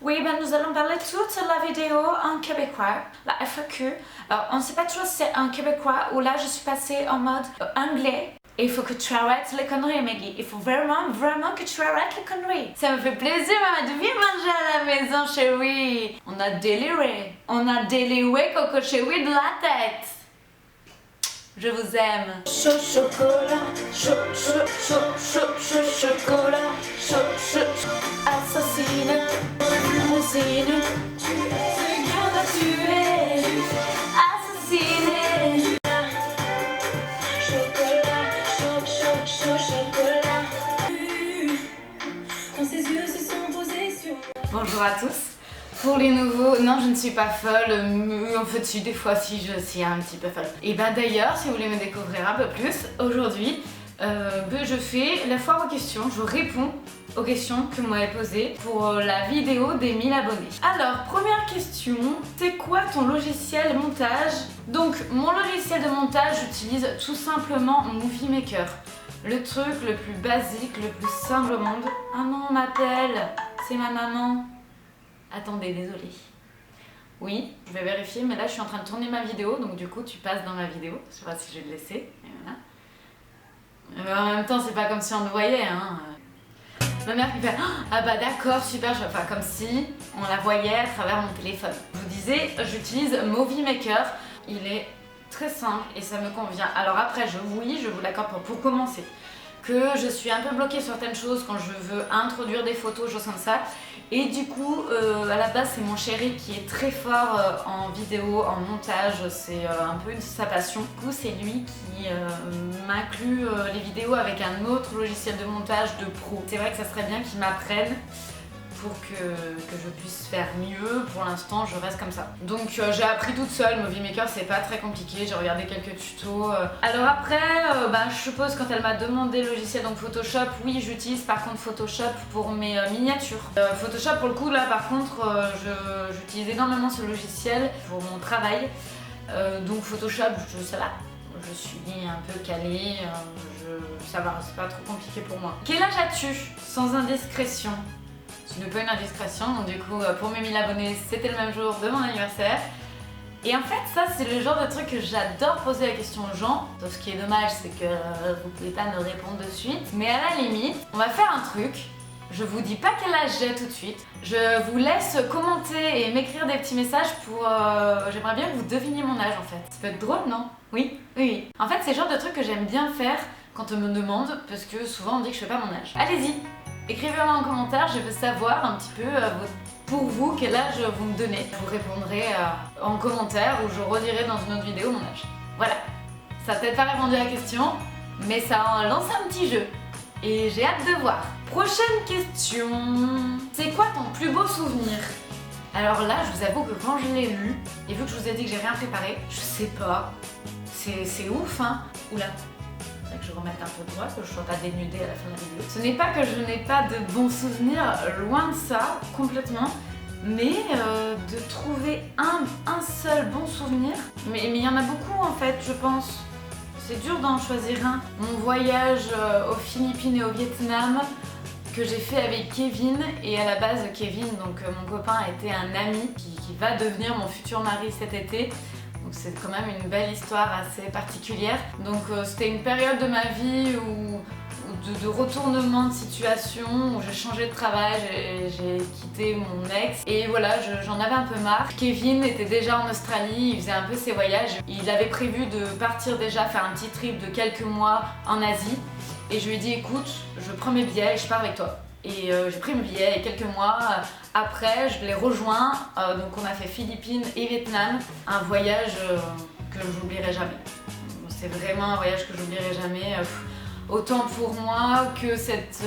Oui, ben nous allons parler toute la vidéo en québécois, la FAQ. Alors, on ne sait pas toujours si c'est en québécois ou là je suis passée en mode anglais. Et il faut que tu arrêtes les conneries, Maggie. Il faut vraiment que tu arrêtes les conneries. Ça me fait plaisir, maman, de bien manger à la maison, chérie. On a déliré. Coco chérie de la tête. Je vous aime. Chaud chocolat, chaud chocolat, chaud assassine, limousine, c'est grave à tuer, assassine. Chocolat, chaud chocolat. Quand ses yeux se sont posés sur moi. Bonjour à tous. Pour les nouveaux, non je ne suis pas folle, en fait si des fois si je suis un petit peu folle. Et bah d'ailleurs si vous voulez me découvrir un peu plus, aujourd'hui je fais la foire aux questions, je réponds aux questions que vous m'avez posées pour la vidéo des 1000 abonnés. Alors première question, c'est quoi ton logiciel montage? Donc mon logiciel de montage, j'utilise tout simplement Movie Maker. Le truc le plus basique, le plus simple au monde. Ah non on m'appelle, c'est ma maman. Attendez, désolée. Oui, je vais vérifier, mais là je suis en train de tourner ma vidéo, donc du coup tu passes dans ma vidéo. Je sais pas si je vais le laisser. Et voilà. Mais en même temps, c'est pas comme si on me voyait, hein. Ma mère qui fait ah bah d'accord, super, enfin comme si on la voyait à travers mon téléphone. Je vous disais, j'utilise Movie Maker. Il est très simple et ça me convient. Alors après, je vous l'accorde pour commencer. Que je suis un peu bloquée sur certaines choses quand je veux introduire des photos, choses comme ça. Et du coup, à la base, c'est mon chéri qui est très fort en vidéo, en montage, c'est un peu sa passion. Du coup, c'est lui qui m'inclut les vidéos avec un autre logiciel de montage de pro. C'est vrai que ça serait bien qu'il m'apprenne pour que je puisse faire mieux. Pour l'instant, je reste comme ça. Donc j'ai appris toute seule, Movie Maker c'est pas très compliqué, j'ai regardé quelques tutos. Alors après, je suppose quand elle m'a demandé le logiciel, donc Photoshop, oui j'utilise par contre Photoshop pour mes miniatures. Photoshop pour le coup là par contre, j'utilise énormément ce logiciel pour mon travail. Donc Photoshop, ça va. Je suis un peu calée, ça va, c'est pas trop compliqué pour moi. Quel âge as-tu? Sans indiscrétion. Ce n'est pas une indiscrétion, donc du coup pour mes 1000 abonnés c'était le même jour de mon anniversaire. Et en fait ça c'est le genre de truc que j'adore poser la question aux gens. Sauf ce qui est dommage c'est que vous pouvez pas me répondre de suite. Mais à la limite, on va faire un truc. Je vous dis pas quel âge j'ai tout de suite. Je vous laisse commenter et m'écrire des petits messages pour... J'aimerais bien que vous deviniez mon âge en fait. Ça peut être drôle non? Oui. En fait c'est le genre de truc que j'aime bien faire quand on me demande, parce que souvent on dit que je fais pas mon âge. Allez-y, écrivez-moi en commentaire, je veux savoir un petit peu pour vous quel âge vous me donnez. Je vous répondrai en commentaire ou je redirai dans une autre vidéo mon âge. Voilà, ça n'a peut-être pas répondu à la question, mais ça a lancé un petit jeu. Et j'ai hâte de voir. Prochaine question. C'est quoi ton plus beau souvenir? Alors là, je vous avoue que quand je l'ai lu, et vu que je vous ai dit que j'ai rien préparé, je sais pas. C'est ouf, hein. Oula. Que je remette un peu droit, que je ne sois pas dénudée à la fin de la vidéo. Ce n'est pas que je n'ai pas de bons souvenirs, loin de ça, complètement, mais de trouver un seul bon souvenir. Mais il y en a beaucoup en fait, je pense. C'est dur d'en choisir un. Mon voyage aux Philippines et au Vietnam que j'ai fait avec Kevin, et à la base Kevin, donc mon copain, était un ami qui va devenir mon futur mari cet été. Donc c'est quand même une belle histoire assez particulière. Donc c'était une période de ma vie de retournement de situation, où j'ai changé de travail, j'ai quitté mon ex. Et voilà, j'en avais un peu marre. Kevin était déjà en Australie, il faisait un peu ses voyages. Il avait prévu de partir déjà faire un petit trip de quelques mois en Asie. Et je lui ai dit écoute, je prends mes billets et je pars avec toi. Et j'ai pris mes billets et quelques mois après je l'ai rejoint, donc on a fait Philippines et Vietnam, un voyage que je n'oublierai jamais. C'est vraiment un voyage que j'oublierai jamais, autant pour moi que cette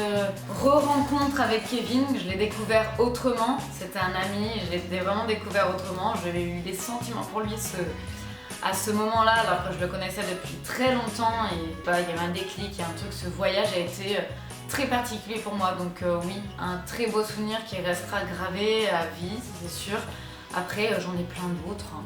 re-rencontre avec Kevin, je l'ai découvert autrement, c'était un ami, je l'ai vraiment découvert autrement, j'avais eu des sentiments pour lui à ce moment-là, alors que je le connaissais depuis très longtemps, et il y avait un déclic, il y a un truc, ce voyage a été très particulier pour moi, donc oui, un très beau souvenir qui restera gravé à vie, c'est sûr. Après, j'en ai plein d'autres, hein.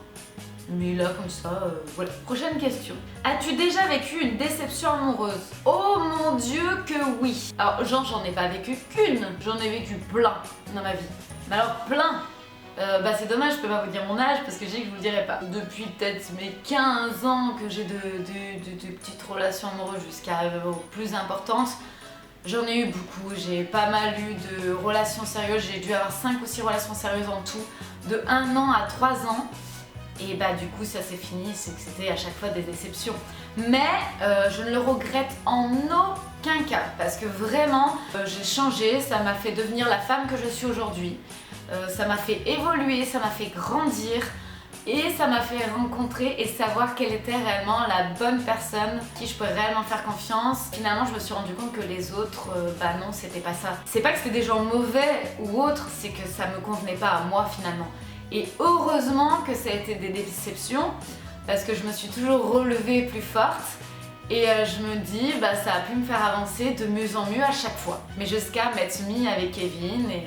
Mais là, comme ça, voilà. Prochaine question. As-tu déjà vécu une déception amoureuse? Oh mon Dieu que oui. Alors, j'en ai pas vécu qu'une, j'en ai vécu plein dans ma vie. Mais alors plein. C'est dommage, je peux pas vous dire mon âge parce que j'ai dit que je vous le dirais pas. Depuis peut-être mes 15 ans que j'ai de petites relations amoureuses jusqu'à plus importantes, j'en ai eu beaucoup. J'ai pas mal eu de relations sérieuses, j'ai dû avoir 5 ou 6 relations sérieuses en tout, de 1 an à 3 ans. Et du coup ça s'est fini, c'est que c'était à chaque fois des déceptions. Mais je ne le regrette en aucun cas parce que vraiment j'ai changé, ça m'a fait devenir la femme que je suis aujourd'hui. Ça m'a fait évoluer, ça m'a fait grandir et ça m'a fait rencontrer et savoir quelle était réellement la bonne personne qui je pourrais réellement faire confiance. Finalement je me suis rendu compte que les autres, non, c'était pas ça. C'est pas que c'était des gens mauvais ou autres, c'est que ça me convenait pas à moi finalement. Et heureusement que ça a été des déceptions parce que je me suis toujours relevée plus forte et je me dis ça a pu me faire avancer de mieux en mieux à chaque fois. Mais jusqu'à m'être mis avec Kevin et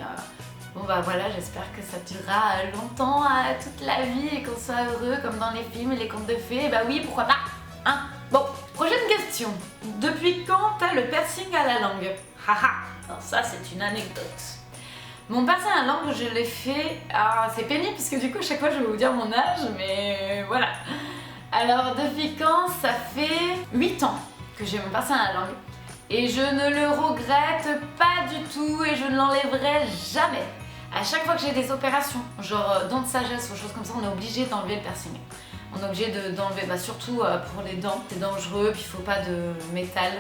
voilà, j'espère que ça durera longtemps, toute la vie et qu'on soit heureux comme dans les films et les contes de fées. Et oui, pourquoi pas, hein. Bon, prochaine question. Depuis quand t'as le piercing à la langue? Haha, alors ça c'est une anecdote. Mon piercing à la langue, je l'ai fait... c'est pénible puisque du coup à chaque fois je vais vous dire mon âge, mais voilà. Alors depuis quand? Ça fait 8 ans que j'ai mon piercing à la langue. Et je ne le regrette pas du tout et je ne l'enlèverai jamais. À chaque fois que j'ai des opérations, genre dents de sagesse ou choses comme ça, on est obligé d'enlever le piercing. On est obligé d'enlever, surtout pour les dents, c'est dangereux, puis il faut pas de métal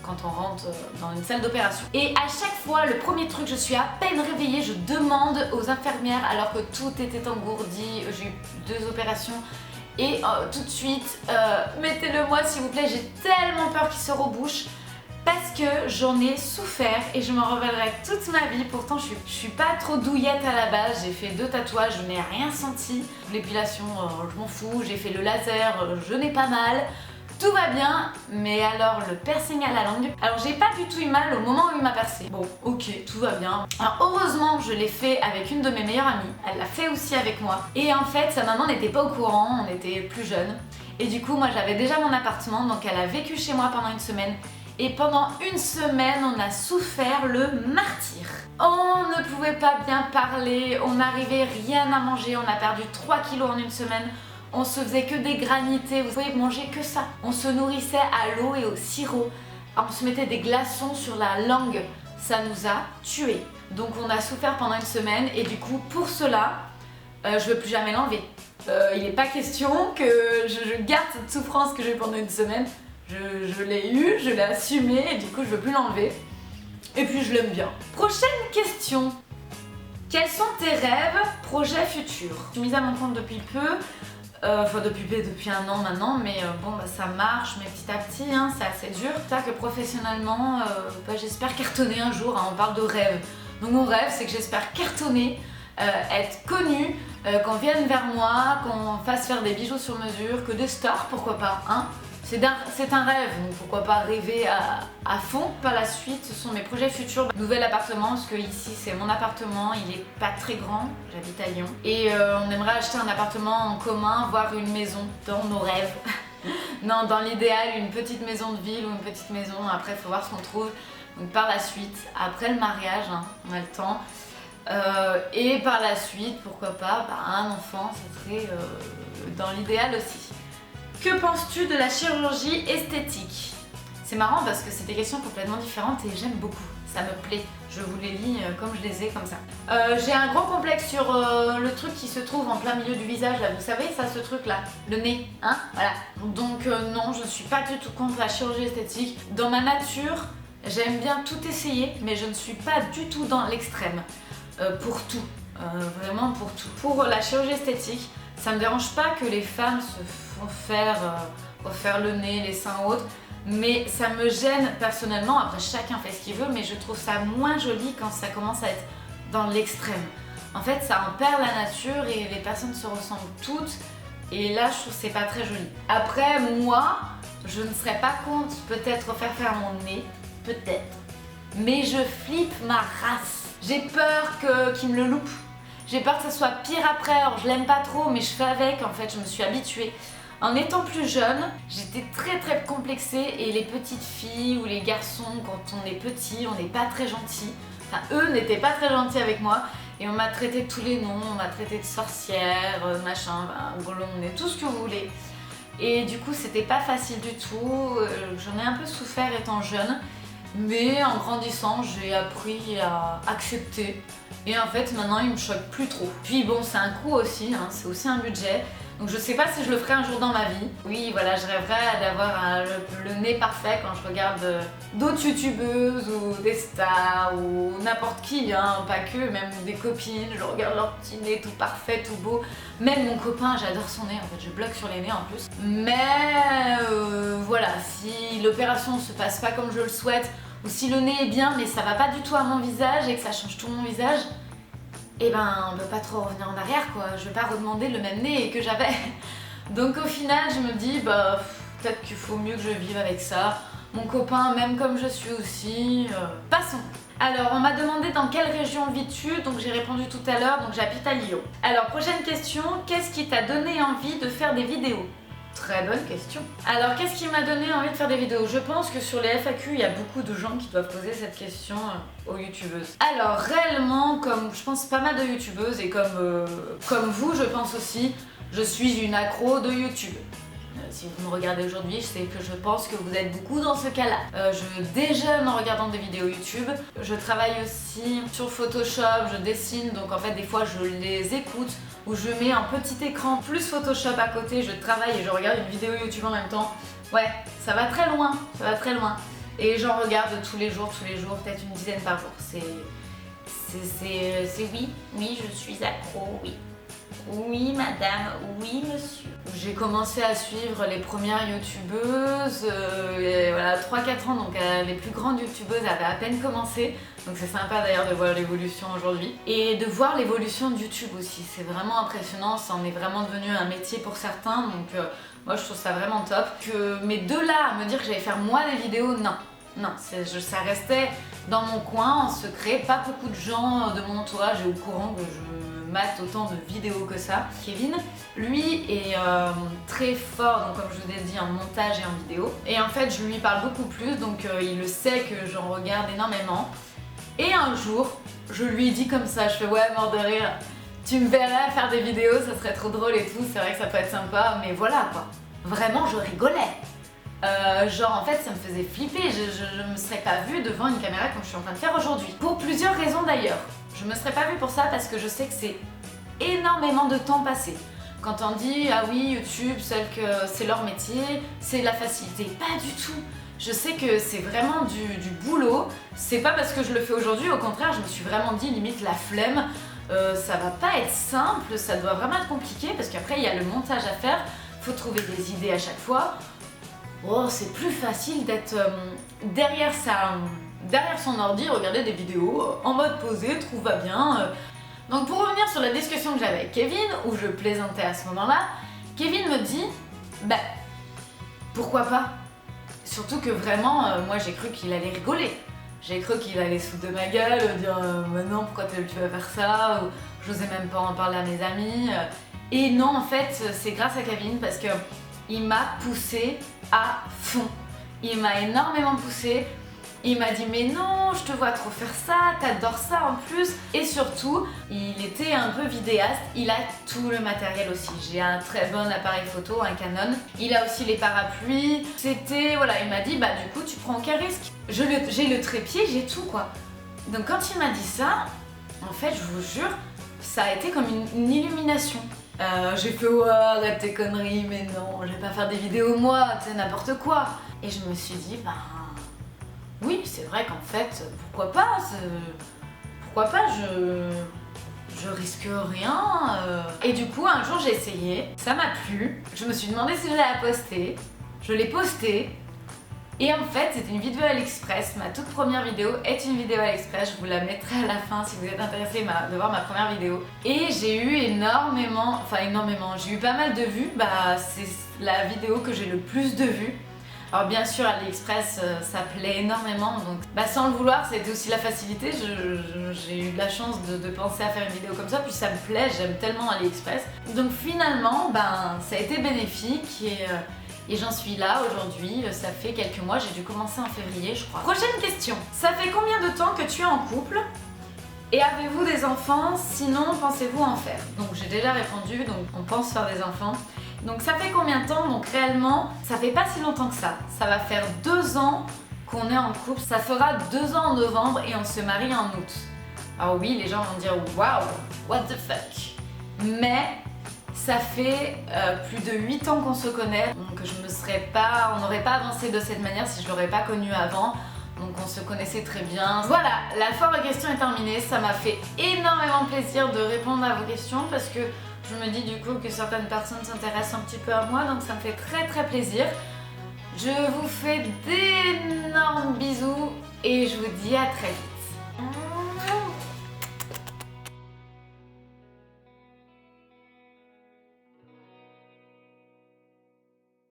quand on rentre dans une salle d'opération. Et à chaque fois, le premier truc, je suis à peine réveillée, je demande aux infirmières alors que tout était engourdi, j'ai eu 2 opérations. Et tout de suite, mettez-le moi s'il vous plaît, j'ai tellement peur qu'il se rebouche. Parce que j'en ai souffert et je m'en rappellerai toute ma vie. Pourtant je suis pas trop douillette à la base, j'ai fait 2 tatouages, je n'ai rien senti. L'épilation, je m'en fous, j'ai fait le laser, je n'ai pas mal. Tout va bien, mais alors le piercing à la langue, alors j'ai pas du tout eu mal au moment où il m'a percé. Bon, ok, tout va bien. Alors heureusement, je l'ai fait avec une de mes meilleures amies, elle l'a fait aussi avec moi. Et en fait, sa maman n'était pas au courant, on était plus jeunes. Et du coup, moi j'avais déjà mon appartement, donc elle a vécu chez moi pendant une semaine. Et pendant une semaine, on a souffert le martyre. On ne pouvait pas bien parler, on n'arrivait rien à manger, on a perdu 3 kilos en une semaine. On se faisait que des granités, vous pouvez manger que ça. On se nourrissait à l'eau et au sirop. On se mettait des glaçons sur la langue. Ça nous a tués. Donc on a souffert pendant une semaine et du coup pour cela, je veux plus jamais l'enlever. Il n'est pas question que je garde cette souffrance que j'ai eu pendant une semaine. Je l'ai eu, je l'ai assumé et du coup je veux plus l'enlever. Et puis je l'aime bien. Prochaine question. Quels sont tes rêves, projets futurs? Je suis mise à mon compte depuis peu. Depuis 1 an maintenant, mais ça marche, mais petit à petit, hein, c'est assez dur. C'est ça que professionnellement, j'espère cartonner un jour, hein, on parle de rêve. Donc mon rêve, c'est que j'espère cartonner, être connue, qu'on vienne vers moi, qu'on fasse faire des bijoux sur mesure, que des stars, pourquoi pas, hein. C'est un rêve, donc pourquoi pas rêver à fond. Par la suite, ce sont mes projets futurs. Nouvel appartement, parce que ici c'est mon appartement, il est pas très grand, j'habite à Lyon. Et on aimerait acheter un appartement en commun, voire une maison dans nos rêves. Non, dans l'idéal, une petite maison de ville ou une petite maison, après il faut voir ce qu'on trouve. Donc par la suite, après le mariage, hein, on a le temps. Et par la suite, pourquoi pas, un enfant, ça serait dans l'idéal aussi. Que penses-tu de la chirurgie esthétique? C'est marrant parce que c'est des questions complètement différentes et j'aime beaucoup, ça me plaît. Je vous les lis comme je les ai, comme ça. J'ai un gros complexe sur le truc qui se trouve en plein milieu du visage, là, vous savez, ça, ce truc là, le nez, hein, voilà. Donc non, je ne suis pas du tout contre la chirurgie esthétique. Dans ma nature, j'aime bien tout essayer, mais je ne suis pas du tout dans l'extrême, pour tout, vraiment pour tout. Pour la chirurgie esthétique, ça me dérange pas que les femmes se font refaire le nez, les seins ou autres, mais ça me gêne personnellement. Après chacun fait ce qu'il veut, mais je trouve ça moins joli quand ça commence à être dans l'extrême. En fait, ça en perd la nature et les personnes se ressemblent toutes, et là je trouve que c'est pas très joli. Après moi, je ne serais pas contre peut-être refaire faire mon nez, peut-être, mais je flippe ma race. J'ai peur qu'il me le loupe. J'ai peur que ça soit pire après, alors je l'aime pas trop mais je fais avec, en fait je me suis habituée. En étant plus jeune, j'étais très complexée et les petites filles ou les garçons, quand on est petit, on n'est pas très gentils. Enfin eux n'étaient pas très gentils avec moi Et on m'a traité de tous les noms, on m'a traité de sorcière, machin, blonde et tout ce que vous voulez. Et du coup c'était pas facile du tout, j'en ai un peu souffert étant jeune, mais en grandissant j'ai appris à accepter. Et en fait maintenant il me choque plus trop. Puis bon, c'est un coût aussi, hein, c'est aussi un budget. Donc je sais pas si je le ferai un jour dans ma vie. Oui, voilà, je rêverais d'avoir le nez parfait quand je regarde d'autres youtubeuses ou des stars ou n'importe qui, hein, pas que, même des copines. Je regarde leur petit nez tout parfait, tout beau. Même mon copain, j'adore son nez, en fait, je bloque sur les nez en plus. Mais voilà, si l'opération se passe pas comme je le souhaite, ou si le nez est bien mais ça va pas du tout à mon visage et que ça change tout mon visage, et ben on peut pas trop revenir en arrière quoi, je vais pas redemander le même nez que j'avais. Donc au final je me dis bah peut-être qu'il faut mieux que je vive avec ça. Mon copain même comme je suis aussi, passons. Alors on m'a demandé dans quelle région vis-tu, donc j'ai répondu tout à l'heure, donc j'habite à Lyon. Alors prochaine question, qu'est-ce qui t'a donné envie de faire des vidéos? Très bonne question. Alors qu'est-ce qui m'a donné envie de faire des vidéos? Je pense que sur les FAQ, il y a beaucoup de gens qui doivent poser cette question aux youtubeuses. Alors réellement, comme je pense pas mal de youtubeuses et comme vous je pense aussi, je suis une accro de YouTube. Si vous me regardez aujourd'hui, c'est que je pense que vous êtes beaucoup dans ce cas-là. Je déjeune en regardant des vidéos YouTube. Je travaille aussi sur Photoshop, je dessine, donc en fait des fois je les écoute ou je mets un petit écran plus Photoshop à côté, je travaille et je regarde une vidéo YouTube en même temps. Ouais, ça va très loin, ça va très loin. Et j'en regarde tous les jours, peut-être une dizaine par jour. C'est oui, je suis accro, oui. Oui madame, oui monsieur. J'ai commencé à suivre les premières youtubeuses, voilà, 3-4 ans, donc les plus grandes youtubeuses avaient à peine commencé. Donc c'est sympa d'ailleurs de voir l'évolution aujourd'hui. Et de voir l'évolution de YouTube aussi, c'est vraiment impressionnant, ça en est vraiment devenu un métier pour certains. Donc moi je trouve ça vraiment top. Mais de là à me dire que j'allais faire moi des vidéos, non. Non, ça restait dans mon coin, en secret, pas beaucoup de gens de mon entourage est au courant que je mate autant de vidéos que ça. Kevin, lui, est très fort, donc comme je vous ai dit, en montage et en vidéo. Et en fait, je lui parle beaucoup plus, donc il le sait que j'en regarde énormément. Et un jour, je lui ai dit comme ça, je fais ouais, mort de rire, tu me verrais faire des vidéos, ça serait trop drôle et tout, c'est vrai que ça peut être sympa, mais voilà quoi. Vraiment, je rigolais. Genre en fait ça me faisait flipper, je me serais pas vue devant une caméra comme je suis en train de faire aujourd'hui. Pour plusieurs raisons d'ailleurs. Je me serais pas vue pour ça parce que je sais que c'est énormément de temps passé. Quand on dit ah oui YouTube, c'est leur métier, c'est la facilité. Pas du tout. Je sais que c'est vraiment du boulot. C'est pas parce que je le fais aujourd'hui, au contraire je me suis vraiment dit limite la flemme. Ça va pas être simple, ça doit vraiment être compliqué parce qu'après il y a le montage à faire, faut trouver des idées à chaque fois. Oh, c'est plus facile d'être derrière son ordi, regarder des vidéos en mode posé, tout va bien. Donc pour revenir sur la discussion que j'avais avec Kevin, où je plaisantais à ce moment-là, Kevin me dit bah pourquoi pas? Surtout que vraiment, moi j'ai cru qu'il allait rigoler. J'ai cru qu'il allait se foutre de ma gueule, dire bah non, pourquoi tu vas faire ça? Ou j'osais même pas en parler à mes amis. Et non, en fait, c'est grâce à Kevin parce que il m'a poussé à fond. Il m'a énormément poussé. Il m'a dit mais non, je te vois trop faire ça, t'adores ça en plus. Et surtout, il était un peu vidéaste, il a tout le matériel aussi. J'ai un très bon appareil photo, un Canon. Il a aussi les parapluies. C'était, voilà, il m'a dit bah du coup tu prends aucun risque. J'ai le trépied, j'ai tout quoi. Donc quand il m'a dit ça, en fait je vous jure, ça a été comme une illumination. J'ai fait ouais, arrête tes conneries, mais non, je vais pas faire des vidéos moi, c'est n'importe quoi. Et je me suis dit, bah oui, c'est vrai qu'en fait, pourquoi pas, je risque rien. Et du coup, un jour j'ai essayé, ça m'a plu, je me suis demandé si j'allais la poster, je l'ai postée. Et en fait, c'était une vidéo AliExpress, ma toute première vidéo est une vidéo AliExpress, je vous la mettrai à la fin si vous êtes intéressés de voir ma première vidéo. Et j'ai eu j'ai eu pas mal de vues, bah c'est la vidéo que j'ai le plus de vues. Alors bien sûr AliExpress ça plaît énormément, donc bah, sans le vouloir c'était aussi la facilité, j'ai eu de la chance de penser à faire une vidéo comme ça, puis ça me plaît, j'aime tellement AliExpress. Donc finalement ben, ça a été bénéfique et j'en suis là aujourd'hui, ça fait quelques mois, j'ai dû commencer en février je crois. Prochaine question, ça fait combien de temps que tu es en couple? Et avez-vous des enfants? Sinon, pensez-vous en faire? Donc j'ai déjà répondu, donc on pense faire des enfants. Donc ça fait combien de temps? Donc réellement, ça fait pas si longtemps que ça. Ça va faire 2 ans qu'on est en couple. Ça fera 2 ans en novembre et on se marie en août. Alors oui, les gens vont dire waouh, what the fuck. Mais ça fait plus de 8 ans qu'on se connaît. Donc on n'aurait pas avancé de cette manière si je l'aurais pas connu avant. Donc on se connaissait très bien. Voilà, la foire aux questions est terminée. Ça m'a fait énormément plaisir de répondre à vos questions parce que je me dis du coup que certaines personnes s'intéressent un petit peu à moi, donc ça me fait très très plaisir. Je vous fais d'énormes bisous et je vous dis à très vite.